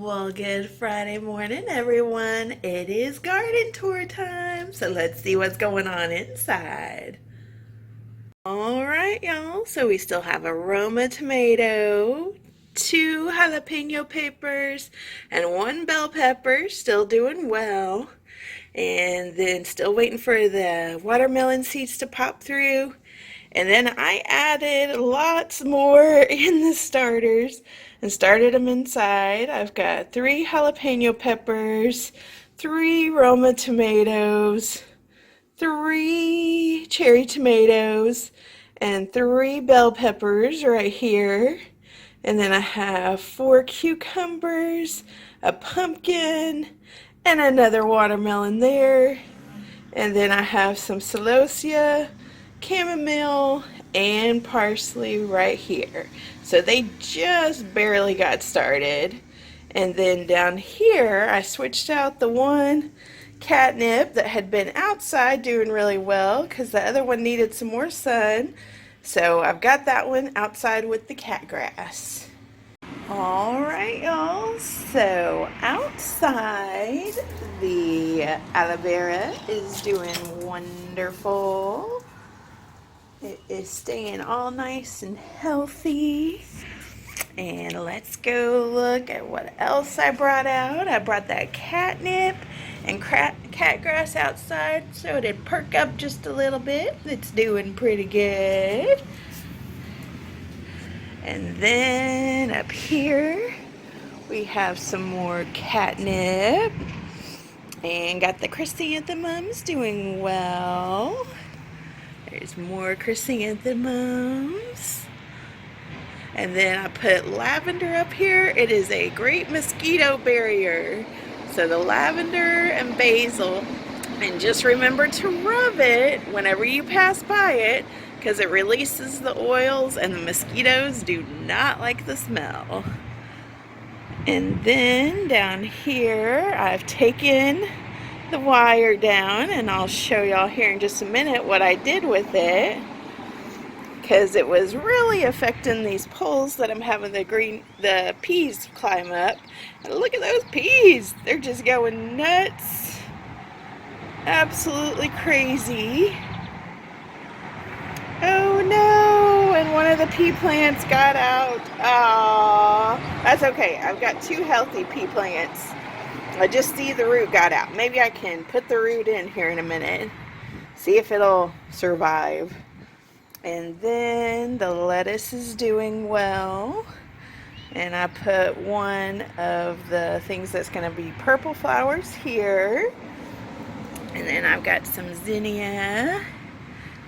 Well, good Friday morning, everyone. It is garden tour time, so let's see what's going on inside. All right, y'all. So we still have a Roma tomato, 2 jalapeno peppers, and 1 bell pepper, still doing well. And then still waiting for the watermelon seeds to pop through. And then I added lots more in the starters and started them inside. I've got 3 jalapeno peppers, 3 Roma tomatoes, 3 cherry tomatoes, and 3 bell peppers right here. And then I have 4 cucumbers, a pumpkin, and another watermelon there. And then I have some celosia, chamomile, and parsley right here. So they just barely got started. And then down here I switched out the one catnip that had been outside doing really well because the other one needed some more sun. So I've got that one outside with the catgrass. Alright, y'all, so outside the aloe vera is doing wonderful. It is staying all nice and healthy. And let's go look at what else I brought out. I brought that catnip and catgrass outside so it'd perk up just a little bit. It's doing pretty good. And then up here we have some more catnip and got the chrysanthemums doing well. There's more chrysanthemums. And then I put lavender up here. It is a great mosquito barrier. So the lavender and basil, and just remember to rub it whenever you pass by it, because it releases the oils and the mosquitoes do not like the smell. And then down here I've taken the wire down, and I'll show y'all here in just a minute what I did with it, because it was really affecting these poles that I'm having the peas climb up. And look at those peas, they're just going nuts, absolutely crazy. Oh no, and one of the pea plants got out. Aww, that's okay. I've got 2 healthy pea plants. I just see the root got out. Maybe I can put the root in here in a minute, see if it'll survive. And then the lettuce is doing well. And I put one of the things that's going to be purple flowers here. And then I've got some zinnia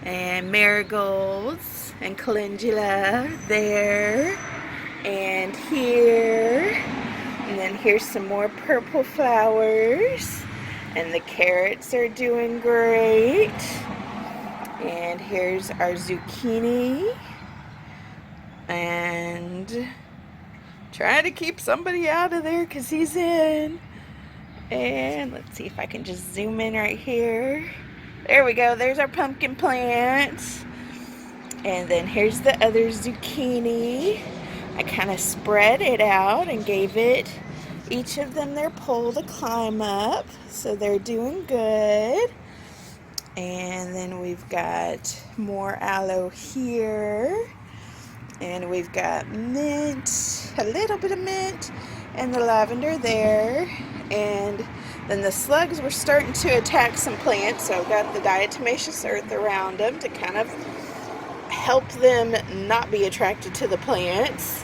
and marigolds and calendula there and here. And then here's some more purple flowers. And the carrots are doing great. And here's our zucchini. And try to keep somebody out of there because he's in. And let's see if I can just zoom in right here. There we go. There's our pumpkin plant. And then here's the other zucchini. I kind of spread it out and gave each of them their pole to climb up. So they're doing good. And then we've got more aloe here. And we've got mint, a little bit of mint, and the lavender there. And then the slugs were starting to attack some plants, so I've got the diatomaceous earth around them to kind of help them not be attracted to the plants.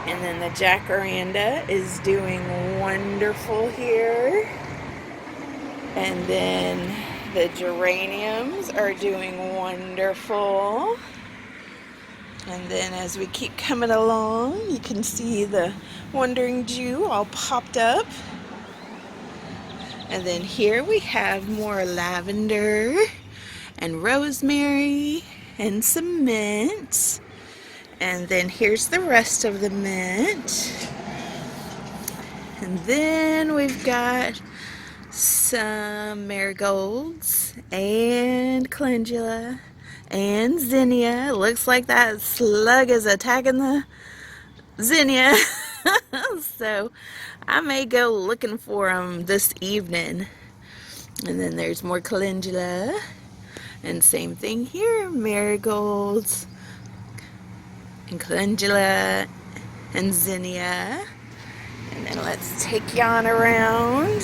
And then the jacaranda is doing wonderful here. And then the geraniums are doing wonderful. And then as we keep coming along, you can see the wandering Jew all popped up. And then here we have more lavender and rosemary and some mint. And then here's the rest of the mint. And then we've got some marigolds and calendula and zinnia. It looks like that slug is attacking the zinnia. So I may go looking for them this evening. And then there's more calendula. And same thing here, marigolds and calendula and zinnia. And then let's take you on around.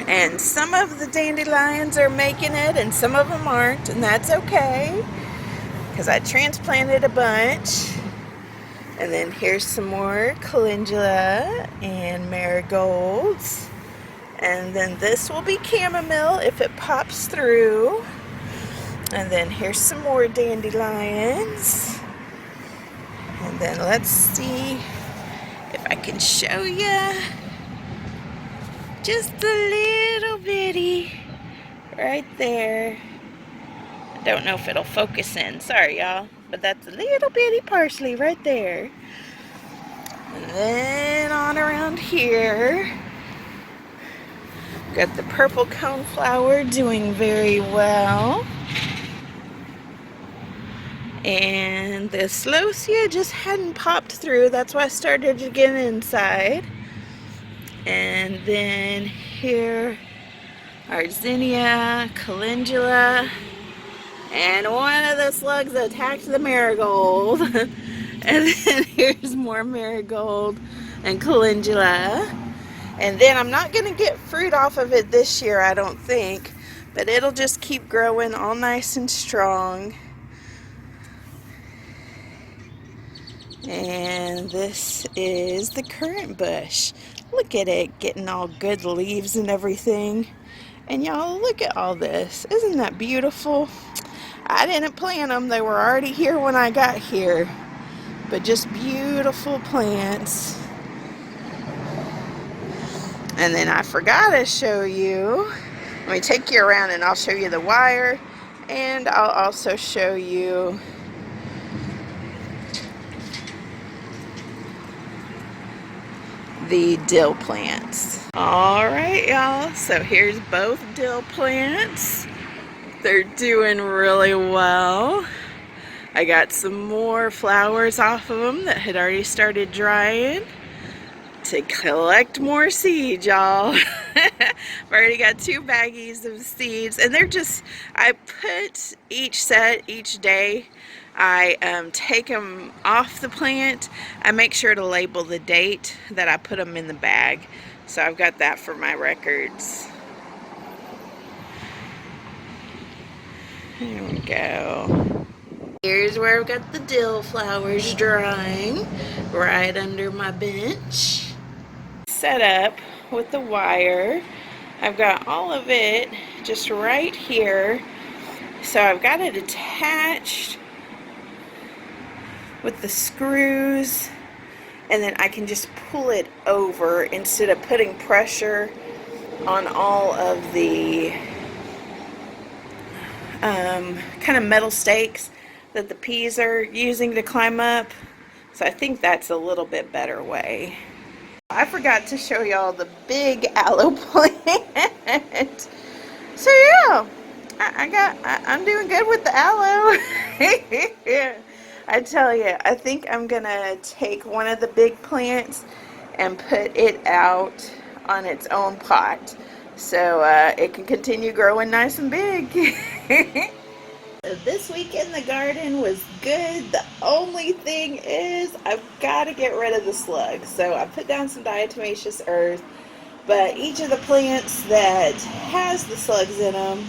And some of the dandelions are making it and some of them aren't, and that's okay because I transplanted a bunch. And then here's some more calendula and marigolds. And then this will be chamomile if it pops through. And then here's some more dandelions. And then let's see if I can show you just a little bitty right there. I don't know if it'll focus in. Sorry, y'all. But that's a little bitty parsley right there. And then on around here, got the purple coneflower doing very well. And the celosia just hadn't popped through. That's why I started to get inside. And then here are zinnia, calendula, and one of the slugs attacked the marigold. And then here's more marigold and calendula. And then I'm not going to get fruit off of it this year, I don't think. But it'll just keep growing all nice and strong. And this is the currant bush. Look at it getting all good leaves and everything. And y'all, look at all this. Isn't that beautiful? I didn't plant them. They were already here when I got here. But just beautiful plants. And then I forgot to show you. Let me take you around and I'll show you the wire. And I'll also show you the dill plants. Alright, y'all, so here's both dill plants. They're doing really well. I got some more flowers off of them that had already started drying to collect more seeds, y'all. I've already got 2 baggies of seeds, and they're just, I put each set each day. I take them off the plant. I make sure to label the date that I put them in the bag. So I've got that for my records. There we go. Here's where I've got the dill flowers drying, right under my bench. Set up with the wire. I've got all of it just right here. So I've got it attached with the screws, and then I can just pull it over instead of putting pressure on all of the kind of metal stakes that the peas are using to climb up. So I think that's a little bit better way. I forgot to show y'all the big aloe plant. So yeah, I'm doing good with the aloe. I tell you, I think I'm gonna take one of the big plants and put it out on its own pot so it can continue growing nice and big. So this week in the garden was good. The only thing is I've got to get rid of the slugs. So I put down some diatomaceous earth, but each of the plants that has the slugs in them,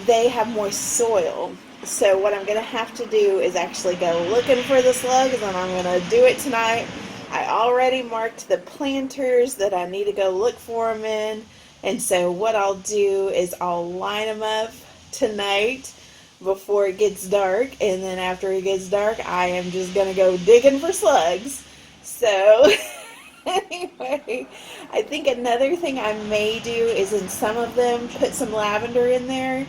they have moist soil. So what I'm going to have to do is actually go looking for the slugs, and I'm going to do it tonight. I already marked the planters that I need to go look for them in. And so what I'll do is I'll line them up tonight before it gets dark, and then after it gets dark I am just gonna go digging for slugs. So anyway, I think another thing I may do is in some of them put some lavender in there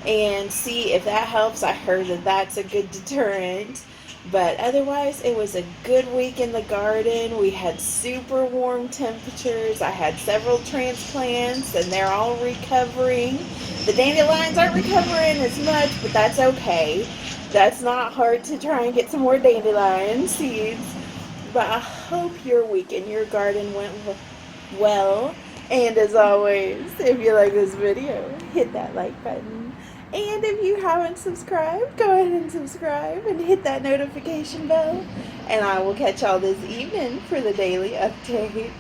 and see if that helps. I heard that that's a good deterrent. But otherwise, it was a good week in the garden. We had super warm temperatures. I had several transplants, and they're all recovering. The dandelions aren't recovering as much, but that's okay. That's not hard to try and get some more dandelion seeds. But I hope your week in your garden went well. And as always, if you like this video, hit that like button. And if you haven't subscribed, go ahead and subscribe and hit that notification bell. And I will catch y'all this evening for the daily update.